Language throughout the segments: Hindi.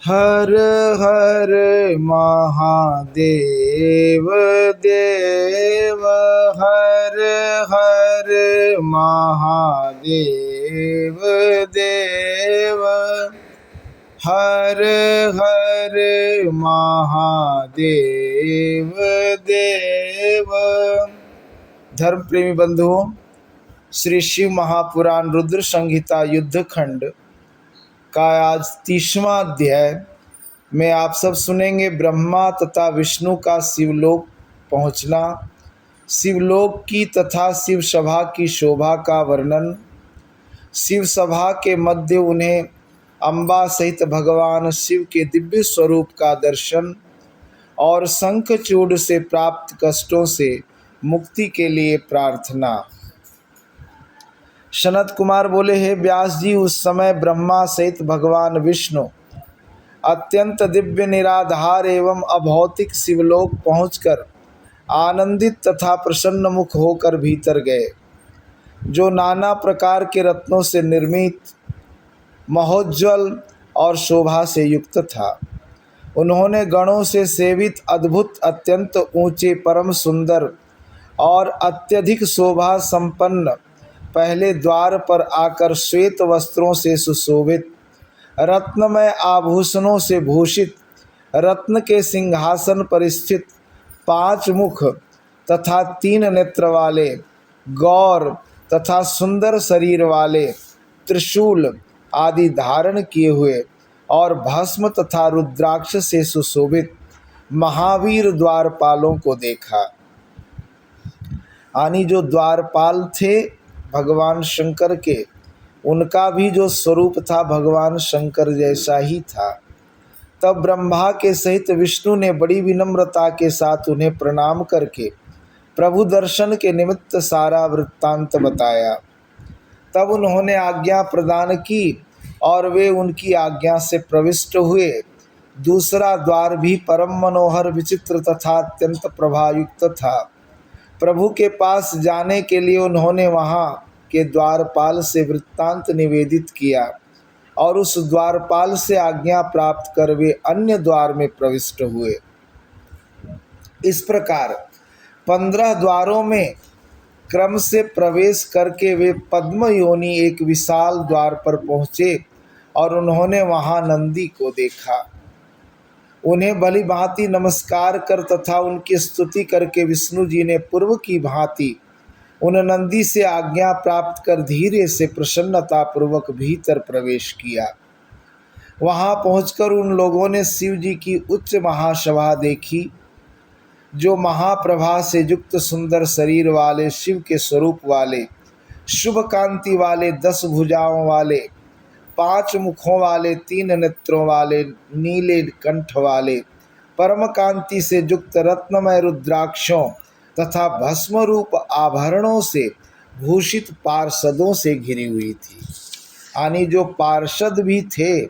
हर हर महादेव देव, हर हर महादेव देव, हर हर महादेव देव। धर्म प्रेमी बंधुओं, श्री शिव महापुराण रुद्र संहिता युद्ध खंड का आज 30वां अध्याय में आप सब सुनेंगे ब्रह्मा तथा विष्णु का शिवलोक पहुंचना, शिवलोक की तथा शिव सभा की शोभा का वर्णन, शिव सभा के मध्य उन्हें अम्बा सहित भगवान शिव के दिव्य स्वरूप का दर्शन और शंखचूड़ से प्राप्त कष्टों से मुक्ति के लिए प्रार्थना। सनत कुमार बोले, हे व्यास जी, उस समय ब्रह्मा सहित भगवान विष्णु अत्यंत दिव्य निराधार एवं अभौतिक शिवलोक पहुंचकर आनंदित तथा प्रसन्न मुख होकर भीतर गए, जो नाना प्रकार के रत्नों से निर्मित, महोज्ज्वल और शोभा से युक्त था। उन्होंने गणों से सेवित अद्भुत, अत्यंत ऊंचे, परम सुंदर और अत्यधिक शोभा संपन्न पहले द्वार पर आकर श्वेत वस्त्रों से सुशोभित, रत्नमय आभूषणों से भूषित, रत्न के सिंहासन पर स्थित, 5 मुख तथा 3 नेत्र वाले, गौर तथा सुंदर शरीर वाले, त्रिशूल आदि धारण किए हुए और भस्म तथा रुद्राक्ष से सुशोभित महावीर द्वारपालों को देखा। यानी जो द्वारपाल थे भगवान शंकर के, उनका भी जो स्वरूप था भगवान शंकर जैसा ही था। तब ब्रह्मा के सहित विष्णु ने बड़ी विनम्रता के साथ उन्हें प्रणाम करके प्रभु दर्शन के निमित्त सारा वृत्तांत बताया। तब उन्होंने आज्ञा प्रदान की और वे उनकी आज्ञा से प्रविष्ट हुए। दूसरा द्वार भी परम मनोहर, विचित्र तथा अत्यंत प्रभायुक्त था। प्रभु के पास जाने के लिए उन्होंने वहाँ के द्वारपाल से वृत्तांत निवेदित किया और उस द्वारपाल से आज्ञा प्राप्त कर वे अन्य द्वार में प्रविष्ट हुए। इस प्रकार 15 द्वारों में क्रम से प्रवेश करके वे पद्म योनि एक विशाल द्वार पर पहुँचे और उन्होंने वहाँ नंदी को देखा। उन्हें भली भांति नमस्कार कर तथा उनकी स्तुति करके विष्णु जी ने पूर्व की भांति उन नंदी से आज्ञा प्राप्त कर धीरे से प्रसन्नता पूर्वक भीतर प्रवेश किया। वहां पहुंचकर उन लोगों ने शिव जी की उच्च महासभा देखी, जो महाप्रभा से युक्त सुंदर शरीर वाले, शिव के स्वरूप वाले, शुभ कांति वाले, 10 भुजाओं वाले, 5 मुखों वाले, 3 नेत्रों वाले, नीले कंठ वाले, परम कांति से युक्त रत्नमय रुद्राक्षों तथा भस्म रूप आभरणों से भूषित पार्षदों से घिरी हुई थी। यानी जो पार्षद भी थे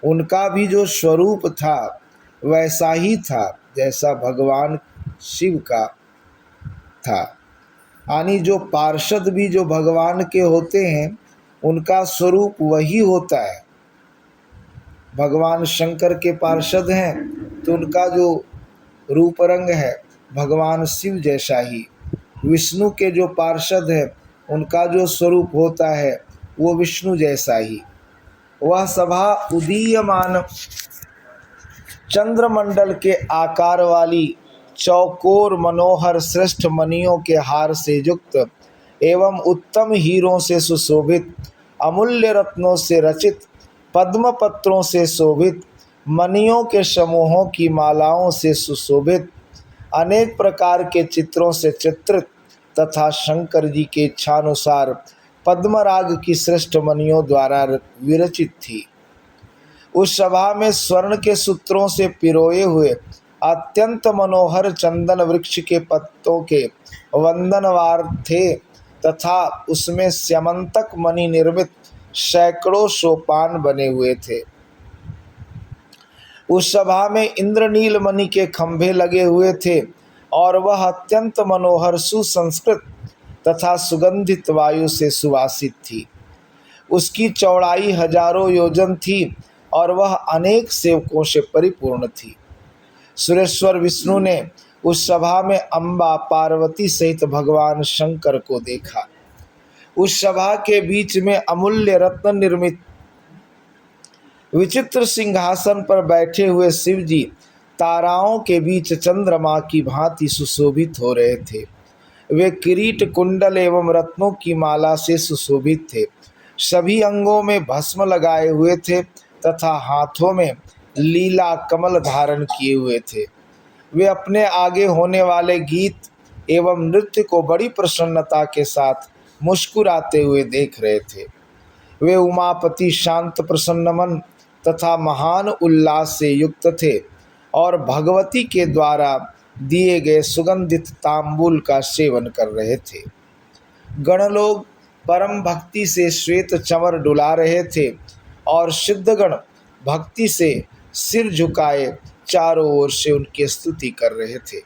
उनका भी जो स्वरूप था वैसा ही था जैसा भगवान शिव का था। यानी जो पार्षद भी जो भगवान के होते हैं उनका स्वरूप वही होता है। भगवान शंकर के पार्षद हैं तो उनका जो रूप रंग है भगवान शिव जैसा ही। विष्णु के जो पार्षद हैं उनका जो स्वरूप होता है वो विष्णु जैसा ही। वह सभा उदीयमान चंद्रमंडल के आकार वाली, चौकोर, मनोहर, श्रेष्ठ मणियों के हार से युक्त एवं उत्तम हीरों से सुशोभित, अमूल्य रत्नों से रचित, पद्म पत्रों से शोभित, मणियों के समूहों की मालाओं से सुशोभित, अनेक प्रकार के चित्रों से चित्रित तथा शंकर जी के इच्छानुसार पद्मराग की श्रेष्ठ मणियों द्वारा विरचित थी। उस सभा में स्वर्ण के सूत्रों से पिरोए हुए अत्यंत मनोहर चंदन वृक्ष के पत्तों के वंदनवार थे तथा उसमें स्यमंतक मणि निर्मित सैकड़ों सोपान बने हुए थे। उस सभा में इंद्रनील मणि के खंभे लगे हुए थे और वह अत्यंत मनोहर, सुसंस्कृत तथा सुगंधित वायु से सुवासित थी। उसकी चौड़ाई हजारों योजन थी और वह अनेक सेवकों से परिपूर्ण थी। सुरेश्वर विष्णु ने उस सभा में अम्बा पार्वती सहित भगवान शंकर को देखा। उस सभा के बीच में अमूल्य रत्न निर्मित विचित्र सिंहासन पर बैठे हुए शिव जी ताराओं के बीच चंद्रमा की भांति सुशोभित हो रहे थे। वे किरीट कुंडल एवं रत्नों की माला से सुशोभित थे। सभी अंगों में भस्म लगाए हुए थे तथा हाथों में लीला कमल धारण किए हुए थे। वे अपने आगे होने वाले गीत एवं नृत्य को बड़ी प्रसन्नता के साथ मुस्कुराते हुए देख रहे थे। वे उमापति शांत प्रसन्न मन तथा महान उल्लास से युक्त थे और भगवती के द्वारा दिए गए सुगंधित तांबूल का सेवन कर रहे थे। गणलोग परम भक्ति से श्वेत चंवर डुला रहे थे और सिद्धगण भक्ति से सिर झुकाए चारों ओर से उनकी स्तुति कर रहे थे।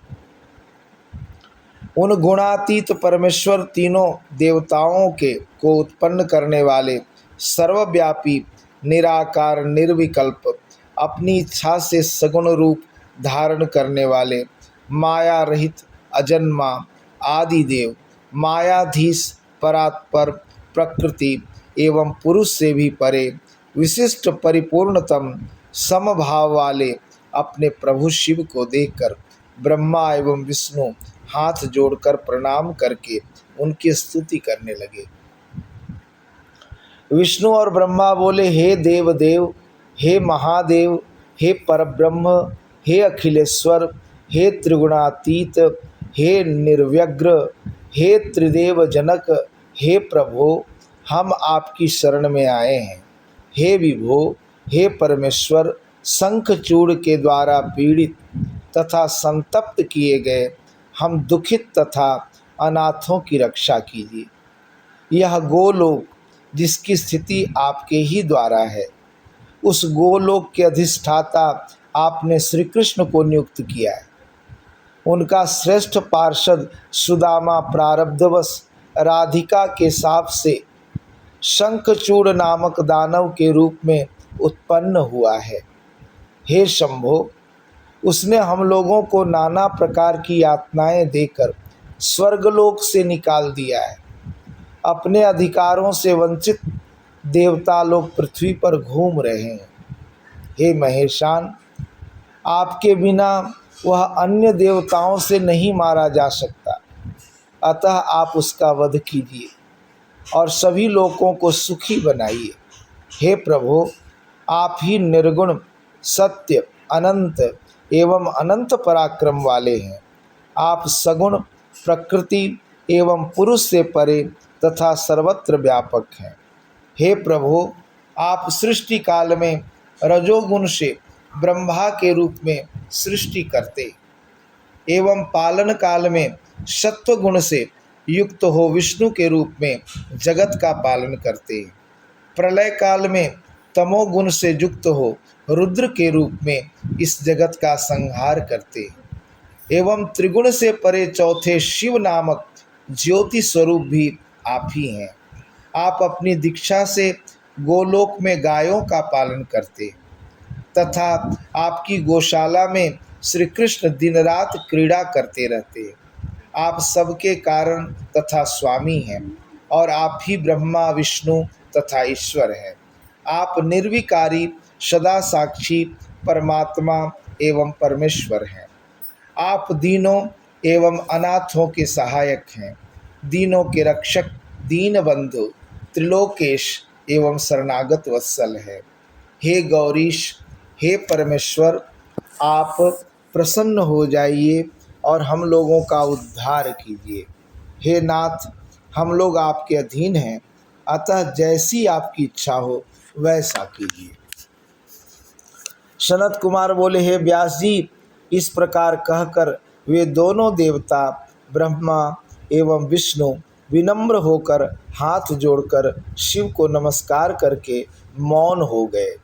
उन गुणातीत परमेश्वर तीनों देवताओं के को उत्पन्न करने वाले सर्वव्यापी निराकार निर्विकल्प अपनी इच्छा से सगुण रूप धारण करने वाले माया रहित अजन्मा आदि देव मायाधीश परात्पर प्रकृति एवं पुरुष से भी परे विशिष्ट परिपूर्णतम समभाव वाले अपने प्रभु शिव को देखकर ब्रह्मा एवं विष्णु हाथ जोड़कर प्रणाम करके उनकी स्तुति करने लगे। विष्णु और ब्रह्मा बोले, हे देव देव, हे महादेव, हे परब्रह्म, हे अखिलेश्वर, हे त्रिगुणातीत, हे निर्व्यग्र, हे त्रिदेव जनक, हे प्रभो, हम आपकी शरण में आए हैं। हे विभो, हे परमेश्वर, शंखचूड़ के द्वारा पीड़ित तथा संतप्त किए गए हम दुखित तथा अनाथों की रक्षा कीजिए। यह गोलोक जिसकी स्थिति आपके ही द्वारा है, उस गोलोक के अधिष्ठाता आपने श्री कृष्ण को नियुक्त किया है। उनका श्रेष्ठ पार्षद सुदामा प्रारब्धवश राधिका के शाप से शंखचूड़ नामक दानव के रूप में उत्पन्न हुआ है। हे शंभो, उसने हम लोगों को नाना प्रकार की यातनाएं देकर स्वर्गलोक से निकाल दिया है। अपने अधिकारों से वंचित देवता लोग पृथ्वी पर घूम रहे हैं। हे महेशान, आपके बिना वह अन्य देवताओं से नहीं मारा जा सकता, अतः आप उसका वध कीजिए और सभी लोगों को सुखी बनाइए। हे प्रभु, आप ही निर्गुण, सत्य, अनंत एवं अनंत पराक्रम वाले हैं। आप सगुण, प्रकृति एवं पुरुष से परे तथा सर्वत्र व्यापक हैं। हे प्रभु, आप सृष्टि काल में रजोगुण से ब्रह्मा के रूप में सृष्टि करते एवं पालन काल में सत्व गुण से युक्त हो विष्णु के रूप में जगत का पालन करते। प्रलय काल में तमोगुण से युक्त हो रुद्र के रूप में इस जगत का संहार करते एवं त्रिगुण से परे चौथे शिव नामक ज्योति स्वरूप भी आप ही हैं। आप अपनी दीक्षा से गोलोक में गायों का पालन करते तथा आपकी गौशाला में श्री कृष्ण दिन रात क्रीड़ा करते रहते। आप सबके कारण तथा स्वामी हैं और आप ही ब्रह्मा, विष्णु तथा ईश्वर हैं। आप निर्विकारी, सदा साक्षी परमात्मा एवं परमेश्वर हैं। आप दीनों एवं अनाथों के सहायक हैं, दीनों के रक्षक, दीन बंधु, त्रिलोकेश एवं शरणागत वत्सल है। हे गौरीश, हे परमेश्वर, आप प्रसन्न हो जाइए और हम लोगों का उद्धार कीजिए। हे नाथ, हम लोग आपके अधीन हैं, अतः जैसी आपकी इच्छा हो वैसा कीजिए। सनत कुमार बोले, हे व्यास जी, इस प्रकार कहकर वे दोनों देवता ब्रह्मा एवं विष्णु विनम्र होकर हाथ जोड़कर शिव को नमस्कार करके मौन हो गए।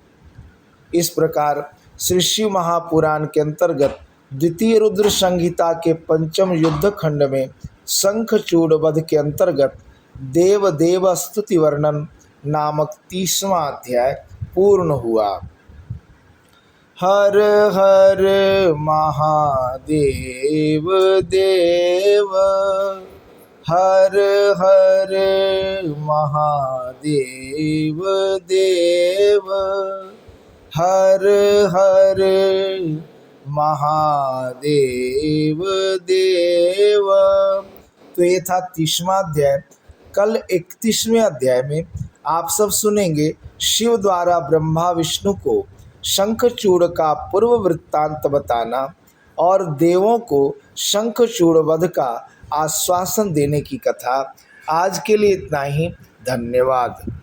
इस प्रकार श्री शिव महापुराण के अंतर्गत द्वितीय रुद्र संहिता के पंचम युद्ध खंड में शंखचूड़ वध के अंतर्गत देव स्तुति वर्णन नामक 30वां अध्याय पूर्ण हुआ। हर हर महादेव देव, हर हर महादेव देव, हर हर महादेव देव। तो ये था 30वां अध्याय। कल 31वें अध्याय में आप सब सुनेंगे शिव द्वारा ब्रह्मा विष्णु को शंखचूड़ का पूर्व वृत्तांत बताना और देवों को शंखचूड़ वध का आश्वासन देने की कथा। आज के लिए इतना ही। धन्यवाद।